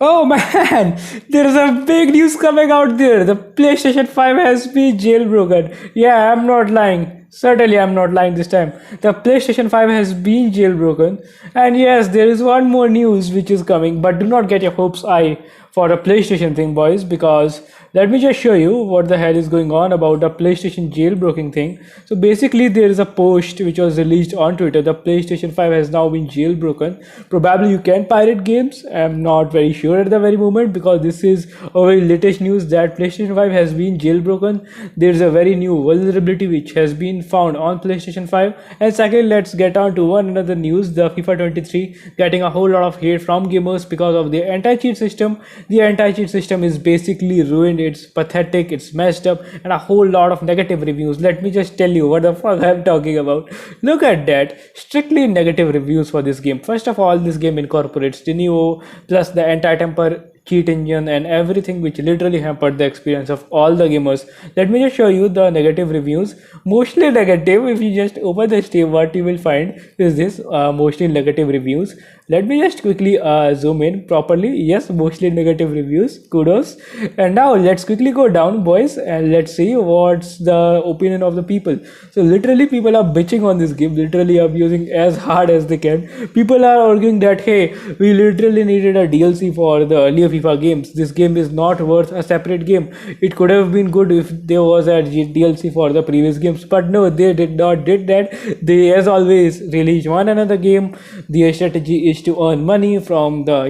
Oh man, there's a big news coming out there. The PlayStation 5 has been jailbroken. Yeah, I'm not lying. Certainly, I'm not lying this time. The PlayStation 5 has been jailbroken. And yes, there is one more news which is coming, but do not get your hopes high for a PlayStation thing, boys, because let me just show you what the hell is going on about the PlayStation jailbroken thing. So basically, there is a post which was released on Twitter. The PlayStation 5 has now been jailbroken. Probably you can pirate games. I'm not very sure at the very moment because this is a very latest news that PlayStation 5 has been jailbroken. There's a very new vulnerability which has been found on PlayStation 5. And second, let's get on to one another news. The FIFA 23 getting a whole lot of hate from gamers because of the anti-cheat system. The anti-cheat system is basically ruined. It's pathetic, it's messed up, and a whole lot of negative reviews. Let me just tell you what the fuck I'm talking about. Look at that, strictly negative reviews for this game. First of all, this game incorporates the Neo plus the anti-temper cheat engine and everything, which literally hampered the experience of all the gamers. Let me just show you the negative reviews. Mostly negative. If you just open the Steam, what you will find is this mostly negative reviews. Let me just quickly zoom in properly. Yes, mostly negative reviews. Kudos. And now let's quickly go down, boys, and let's see what's the opinion of the people. So literally people are bitching on this game, literally abusing as hard as they can. People are arguing that hey, we literally needed a DLC for the earlier FIFA games. This game is not worth a separate game. It could have been good if there was a DLC for the previous games, but no, they did not did that. They, as always, release one another game. Their strategy is to earn money from the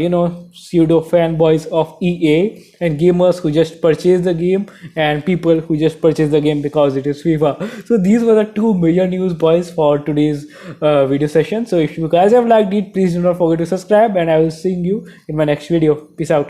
pseudo fanboys of EA and gamers who just purchase the game and people who just purchase the game because it is FIFA. So these were the two major news, boys, for today's video session. So if you guys have liked it, please do not forget to subscribe, and I will see you in my next video. Peace out.